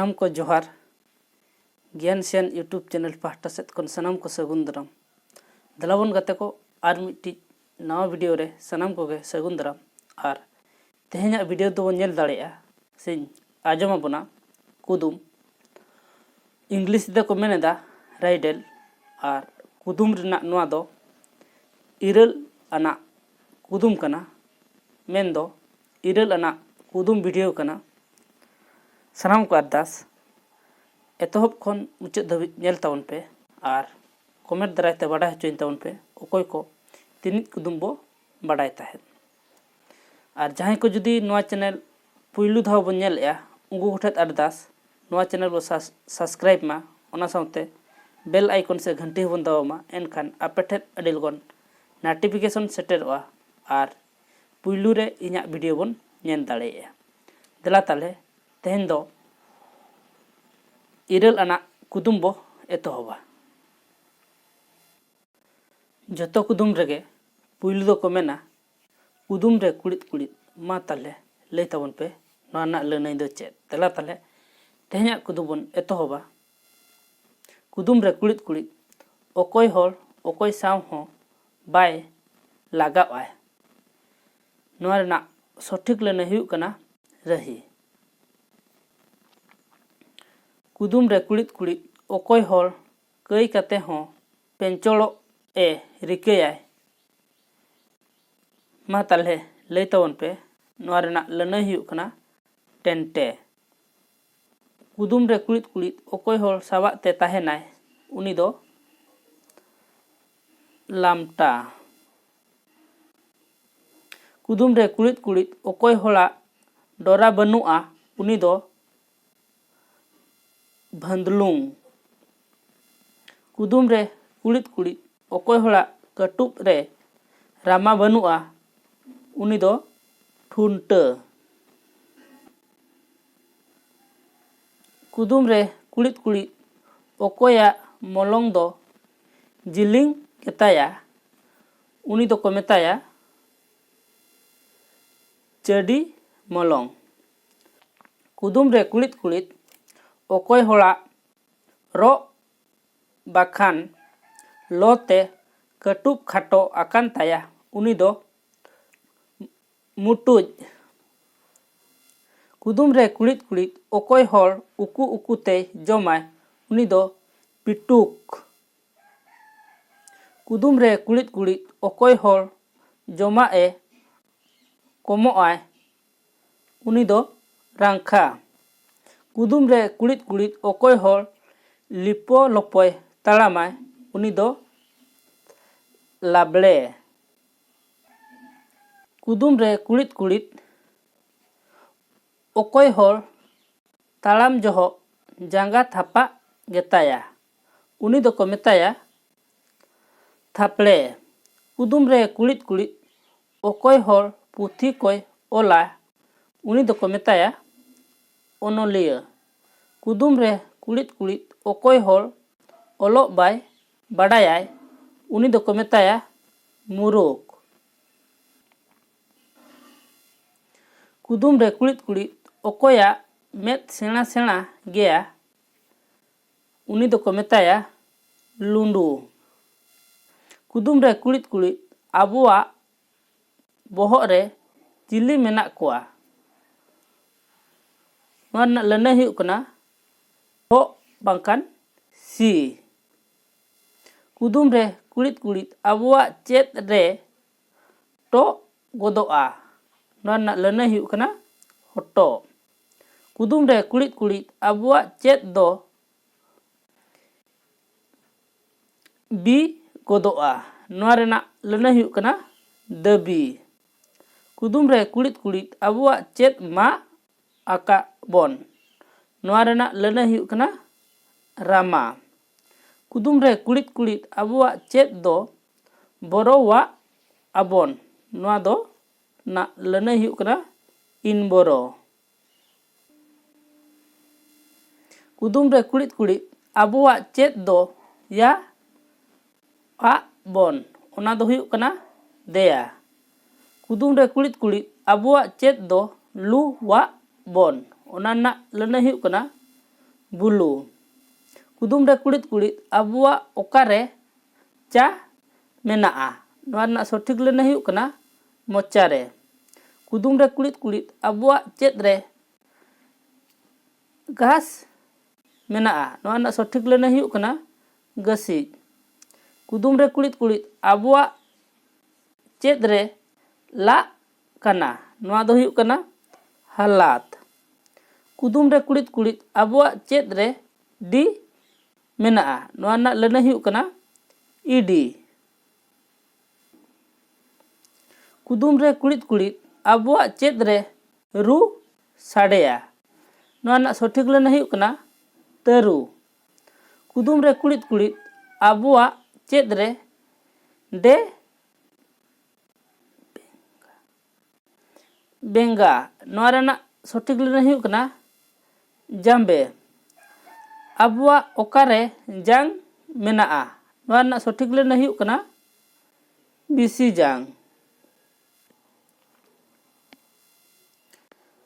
सानाम को जोहार ज्ञान सेन यूट्यूब चैनल पाहटा सेट खन सानाम को सगुन दाराम दलाबन गाते को आर मिट्टी नवा वीडियो रे सानाम को गे सगुन दाराम आर तेहेኛ वीडियो दो नेल दाड़ेया से आजम आबोना कुदुम इंग्लिश दे को मेनेदा राइडल आर कुदुम रना नोआ दो इरल आना कुदुम कना मेन दो इरल आना कुदुम वीडियो कना सानाम को अरदास एतहब खन मुचाद धाबी नेल तावन पे आर कमेंट दारायते बाडाय हचोइन तावन पे अकय को तिनिज कुदुम बो बाडाय ताहेन आर जहां को जुदी नोआ चैनल पुइलु धाव बो नेलया उंगु गोठेत अरदास नोआ चैनल बो सब्सक्राइब मा ओना साउते बेल आइकन से घंटी बन दावमा एनखान आपेठेत अडी लगन नोटिफिकेशन सेटेरवा आर पुइलु रे इᱧᱟᱜ वीडियो बन नेल दाड़ेया दला ताले तेहेन दो इरल आना कुदुम बो एतहबा जतो कुदुम रेगे पुइलु दो को मेना कुदुम रे कुड़ित कुड़ित मा ताले लई ताबन पे नोआ ना लनई दो चेद दला ताले तेहेኛ कुदुम बन एतहबा कुदुम रे कुड़ित कुड़ित अकय हर अकय साव हो बाय लागावाय नोआ रेना सठिक लनई हुयुग कना रही कुदुम रे कुड़ित कुड़ित अकय हर कई काते हो पेंचोड़ो ए रिकायाय मा ताले लई ताबन पे नोआ रेना लनई हुयुग कना टेंटे कुदुम रे कुड़ित कुड़ित अकय हर साबात ते ताहेनाय उनी दो लामटा कुदुम रे कुड़ित कुड़ित अकय हरा डोरा बनुआ उनी दो भंदलुंग कुदुम रे कुड़ित कुड़ित अकय हरा कटुब रे रामा बनुआ उनी दो ठुंटा कुदुम रे कुड़ित कुड़ित अकया मलंग दो जिलिंग गेताया उनी दो को मेताया चडी मलंग कुदुम रे कुड़ित कुड़ित अकय हरा रो बाखान लोते कटुब खाटो आकान ताया उनी दो मुटुज कुदुम रे कुड़ित कुड़ित अकय हर उकु उकुते जमाय उनी दो पिटुक कुदुम रे कुड़ित कुड़ित अकय हर जमा ए कमोआय उनी दो रांखा कुदुम रे कुड़ित कुड़ित अकय हर लिपो लपय ताड़ामाय उनी दो लाबड़े कुदुम रे कुड़ित कुड़ित अकय हर ताड़ाम जहो जांगा थापा गेताया उनी दो को मेताया थापड़े कुदुम रे कुड़ित कुड़ित अकय हर पुथी कोय ओला उनी दो को मेताया ओनोलिया कुदुम रे कुड़ित कुड़ित अकय हर ओलो बाय बाडायाय उनी दो को मेताया मुरुक कुदुम रे कुड़ित कुड़ित अकया मेद सेना सेना गया उनी दो को मेताया लुंडू कुदुम रे कुड़ित कुड़ित आबुआ बोहग रे चिली मेना कोआ नोआ ना लनई हुयुग कना हो बांकान सी कुदुम रे कुड़ित कुड़ित आबुआ चेद रे टो गोदोआ नोआ ना लनई हुयुग कना हटो कुदुम रे कुड़ित कुड़ित आबुआ चेद दो बी गोदोआ नोआ रेना लनई हुयुग कना दबी कुदुम रे कुड़ित कुड़ित आबुआ चेद मा आका बोन नोआ रेना लनई हुयुग कना रामा कुदुम रे कुड़ित कुड़ित आबुआ चेद दो बोरोवा आबोन नोआ दो ना लनई हुयुग कना इन बोरो कुदुम रे कुड़ित कुड़ित आबुआ चेद दो या आ बोन ओना दो हुयुग कना देया कुदुम रे कुड़ित कुड़ित आबुआ चेद दो लु वा बोन ओना ना लनई हुयुग कना बुलू कुदुम रे कुड़िद कुड़िद आबुआ ओकारे चा मेनाआ नोआ रना सठिक लेने हुयुग कना मोचा रे कुदुम रे कुड़िद कुड़िद आबुआ चेद रे घास मेनाआ नोआ रना सठिक लेने हुयुग कना गसीज कुदुम रे कुड़िद कुड़िद आबुआ चेद रे ला कना नोआ दो हुयुग कना हालात कुदुम रे कुड़िद कुड़िद आबुआ चेद रे डी मेनाआ नोआ रना लेने हुयुग कना ईडी कुदुम रे कुड़िद कुड़िद आबुआ चेद रे रू साडेया नोआ रना सठिक लेने हुयुग कना तरु कुदुम रे कुड़िद कुड़िद आबुआ चेद रे डे बेंगा नोआ रना सठिक लेने हुयुग कना जाम्बे आबुआ ओकारे जांग मेनाआ नोआ रना सठिक लेने हुयुग कना बिसी जांग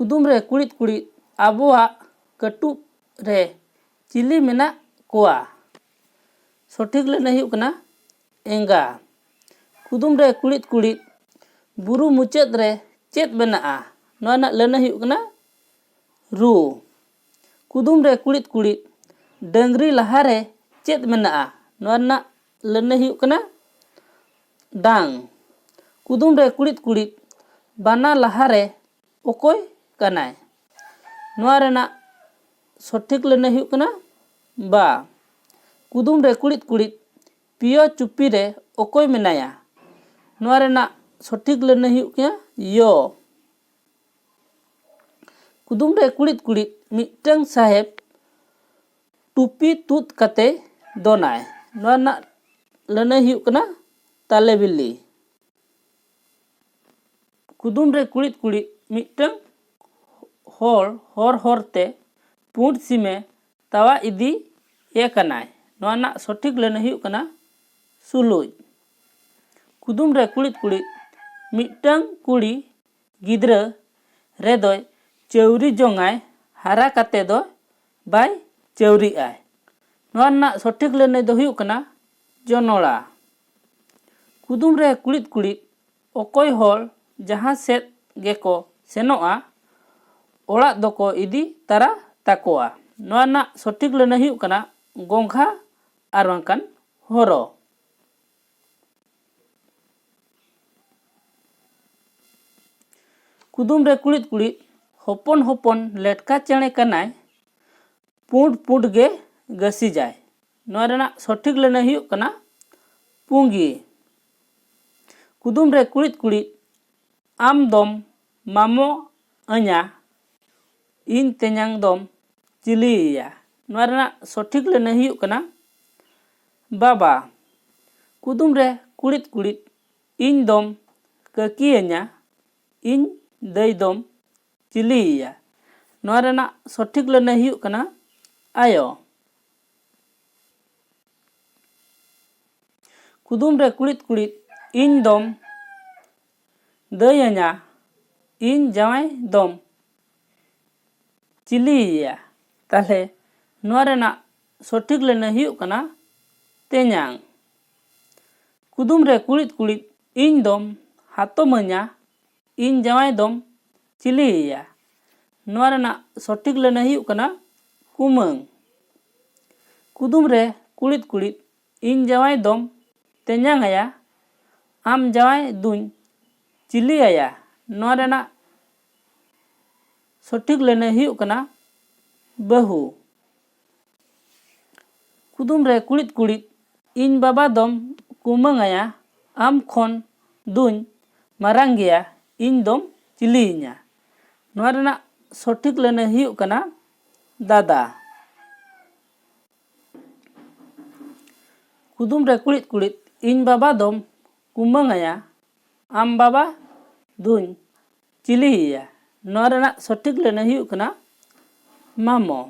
कुदुम रे कुड़िद कुड़िद आबुआ कटुब रे चिली मेना कोआ सठिक लेने हुयुग कना एंगा कुदुम रे कुड़िद कुड़िद बुरु मुचाद रे चेद मेनाआ नोआ रना लेने हुयुग कना रू कुदुम रे कुड़िद कुड़िद डंगरी लहारे चेद मेनाआ नोआ रना लेने हुयुग कना डांग कुदुम रे कुड़िद कुड़िद बाना लहारे ओकोय कनाय नोआ रना सठिक लेने हुयुग कना बा कुदुम रे कुड़िद कुड़िद पियो चुप्पी रे ओकोय मेनाया नोआ रना सठिक लेने हुयुग कना यो कुदुम रे कुड़िद कुड़िद मिटंग साहेब टुपी तुद कते दोनाय नोआ रना लेने हुयुग कना ताले बिल्ली कुदुम रे कुड़िद कुड़िद मिटंग हर ते पुंड सीमे तावा इदी ये कनाय नोआ रना सठिक लेने हुयुग कना सुलुज कुदुम रे कुड़िद कुड़िद मिटंग कुड़ी गिद्रा रेदोय चौरी जोंगाय हारा कते दो बाय चौरी आय नोआ रना सठिक लेने दो हुयुग कना जोनोड़ा कुदुम रे कुड़िद कुड़िद ओकोय हर जहां सेद गेको सेनोआ ओड़ा दोको इदी तारा ताकोआ नोआ रना सठिक लेने हुयुग कना गोंघा आर बांखान हरो कुदुम रे कुड़िद कुड़िद होपन होपन लेटका चेणे कनाय पुंड पुंड गे गसी जाय नोआ रना सठिक लेने हुयुग कना पुंगी कुदुम रे कुड़िद कुड़िद आम दोम मामो अñा इन तेन्यांग दोम चिलिया नोआ रना सठिक लेने हुयुग कना बाबा कुदुम रे कुड़िद कुड़िद इन दोम ककियña इन दई दोम चिलिया नोआ रना सठिक लेने हुयुग कना आयो कुदुम रे कुड़िद कुड़िद इन दोम दईña इन जावाय दोम चिलिया ताले नोआ रना सठिक लेने हुयुग कना तेन्यांग कुदुम रे कुड़िद कुड़िद इन दोम हातोमña इन जावाय दोम चिलिया नोआ रना सठिक लेने हुयुग कना कुमंग कुदुम रे कुड़िद कुड़िद इन जावाय दोम तेन्यांग आया आम जावाय दुñ चिली आया नोआ रना सठिक लेने हुयुग कना बहु कुदुम रे कुड़िद कुड़िद इन बाबा दोम कुमंग आया आम खन दुñ मारांग गया इन दोम चिलियña नोआ रना सठिक लेने हुयुग कना दादा कुदुम रे कुड़िद कुड़िद इन बाबा दोम कुमंग आया आम बाबा दुñ चिलिया नोआ रना सठिक लेने हुयुग कना मामो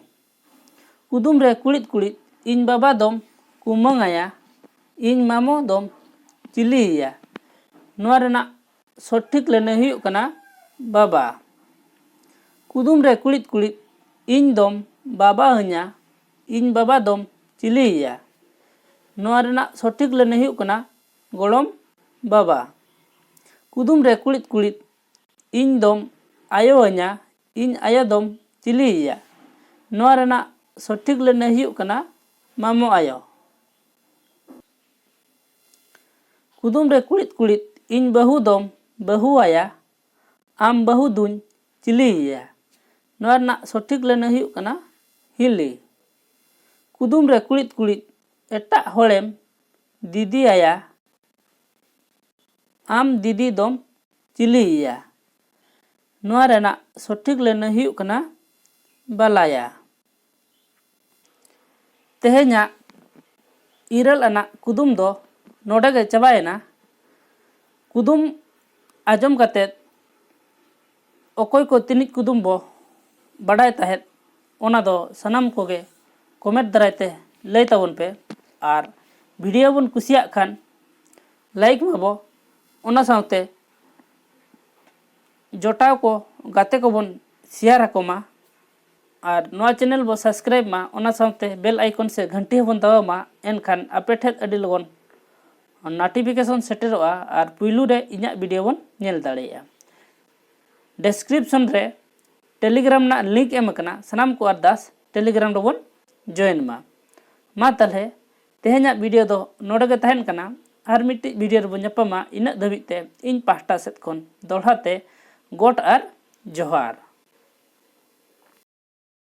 कुदुम रे कुड़िद कुड़िद इन बाबा दोम कुमंग आया इन मामो दोम चिलिया नोआ रना सठिक लेने हुयुग कना बाबा कुदुम रे कुड़िद कुड़िद इन दोम बाबा अña ᱤᱧ ᱵᱟᱵᱟ ᱫᱚᱢ ᱪᱤᱞᱤᱭᱮᱭᱟ? ᱱᱚᱣᱟ ᱨᱮᱱᱟᱜ ᱥᱚᱴᱷᱤᱠ ᱞᱟᱹᱱᱟᱹᱭ ᱦᱩᱭᱩᱜ ᱠᱟᱱᱟ ᱜᱚᱲᱚᱢ ᱵᱟᱵᱟ। ᱠᱩᱫᱩᱢ ᱨᱮ ᱠᱩᱲᱤᱫ ᱠᱩᱲᱤᱫ ᱤᱧ ᱫᱚᱢ ᱟᱭᱳ ᱟᱹᱧᱟ, ᱤᱧ ᱟᱭᱳ ᱫᱚᱢ ᱪᱤᱞᱤᱭᱮᱭᱟ? ᱱᱚᱣᱟ ᱨᱮᱱᱟᱜ ᱥᱚᱴᱷᱤᱠ ᱞᱟᱹᱱᱟᱹᱭ ᱦᱩᱭᱩᱜ ᱠᱟᱱᱟ ᱢᱟᱢᱚ ᱟᱭᱳ। ᱠᱩᱫᱩᱢ ᱨᱮ ᱠᱩᱲᱤᱫ ᱠᱩᱲᱤᱫ ᱤᱧ ᱵᱟᱹᱦᱩ ᱫᱚᱢ ᱵᱟᱹᱦᱩ ᱟᱭᱟ, ᱟᱢ ᱵᱟᱹᱦᱩ ᱫᱩᱧ ᱪᱤᱞᱤᱭᱮᱭᱟ? ᱱᱚᱣᱟ ᱨᱮᱱᱟᱜ ᱥᱚᱴᱷᱤᱠ ᱞᱟᱹᱱᱟᱹᱭ ᱦᱩᱭᱩᱜ ᱠᱟᱱᱟ ᱦᱤᱞᱤ। ᱠᱩᱫᱩᱢ ᱨᱮ ᱠᱩᱲᱤᱫ ᱠᱩᱲᱤᱫ ᱮᱴᱟᱜ ᱦᱚᱲᱮᱢ ᱫᱤᱫᱤ ᱟᱭᱟ, ᱟᱢ ᱫᱤᱫᱤ ᱫᱚᱢ ᱪᱤᱞᱤᱭᱮᱭᱟ? ᱱᱚᱣᱟ ᱨᱮᱱᱟᱜ ᱥᱚᱴᱷᱤᱠ ᱞᱟᱹᱱᱟᱹᱭ ᱦᱩᱭᱩᱜ ᱠᱟᱱᱟ ᱵᱟᱞᱟᱭᱟ। ᱛᱮᱦᱮᱧᱟᱜ 9 ᱟᱱᱟᱜ ᱠᱩᱫᱩᱢ ᱫᱚ ᱱᱚᱰᱮ ᱜᱮ ᱪᱟᱵᱟᱭᱮᱱᱟ। ᱠᱩᱫᱩᱢ ᱟᱸᱡᱚᱢ ᱠᱟᱛᱮᱫ ᱚᱠᱚᱭ ᱠᱚ ᱛᱤᱱᱟᱹᱜ ᱠᱩᱫᱩᱢ ᱵᱚ ᱵᱟᱰᱟᱭ ᱛᱟᱦᱮᱸᱫ ᱚᱱᱟ ᱫᱚ ᱥᱟᱱᱟᱢ ᱠᱚᱜᱮ ᱠᱚᱢᱮᱱᱴ ᱫᱟᱨᱟᱭ ᱛᱮ ᱞᱟᱹᱭ ᱛᱟᱵᱚᱱ ᱯᱮ। ᱟᱨ ᱵᱷᱤᱰᱤᱭᱳ ᱵᱚᱱ ᱠᱩᱥᱤᱭᱟᱜ ᱠᱷᱟᱱ ᱞᱟᱭᱤᱠ ᱢᱟᱵᱚ, ᱚᱱᱟ ᱥᱟᱶᱛᱮ ᱡᱚᱴᱟᱣ ᱠᱚ ᱜᱟᱛᱮ ᱠᱚᱵᱚᱱ ᱥᱮᱭᱟᱨ ᱟᱠᱚ ᱢᱟ। ᱟᱨ ᱱᱚᱣᱟ ᱪᱮᱱᱮᱞ ᱵᱚ ᱥᱟᱵᱥᱠᱨᱟᱭᱤᱵ ᱢᱟ, ᱚᱱᱟ ᱥᱟᱶᱛᱮ ᱵᱮᱞ ᱟᱭᱠᱚᱱ ᱥᱮ ᱜᱷंᱴᱤ ᱦᱚᱸᱵᱚᱱ ᱫᱟᱵᱟᱣ ᱢᱟ। ᱮᱱᱠᱷᱟᱱ ᱟᱯᱮ ᱴᱷᱮᱱ ᱟᱹᱰᱤ ᱞᱚᱜᱚᱱ ᱱᱳᱴᱤᱯᱷᱤᱠᱮᱥᱚᱱ ᱥᱮᱴᱮᱨᱚᱜᱼᱟ ᱟᱨ ᱯᱩᱭᱞᱩ ᱨᱮ ᱤᱧᱟᱹᱜ ᱵᱷᱤᱰᱤᱭᱳ ᱵᱚᱱ ᱧᱮᱞ ᱫᱟᱲᱮᱭᱟᱜᱼᱟ। ᱰᱮᱥᱠᱨᱤᱯᱥᱚᱱ ᱨᱮ ᱴᱮᱞᱤᱜᱨᱟᱢ ᱨᱮᱱᱟᱜ ᱞᱤᱝᱠ ᱮᱢ ᱟᱠᱟᱱᱟ, ᱥᱟᱱᱟᱢ ᱠᱚ ᱟᱨᱫᱟᱥ ᱴᱮᱞᱤᱜᱨᱟᱢ ᱨᱮᱵᱚᱱ ᱡᱚᱭᱮᱱ ᱢᱟ। ᱢᱟ ᱛᱟᱦᱚᱞᱮ ᱛᱮᱦᱮᱧᱟᱜ ᱵᱷᱤᱰᱤᱭᱳ ᱫᱚ ᱱᱚᱰᱮ ᱜᱮ ᱛᱟᱦᱮᱱ ᱠᱟᱱᱟ। ᱟᱨ ᱢᱤᱫᱴᱤᱡ ᱵᱷᱤᱰᱤᱭᱳ ᱨᱮᱵᱚᱱ ᱧᱟᱯᱟᱢᱟ। ᱤᱱᱟᱹᱜ ᱫᱷᱟᱹᱵᱤᱡ ᱛᱮ ᱤᱧ ᱯᱟᱦᱴᱟ ᱥᱮᱫ ᱠᱷᱚᱱ ᱫᱚᱲᱦᱟ ᱛᱮ ᱜᱚᱰ ᱟᱨ ᱡᱚᱦᱟᱨ।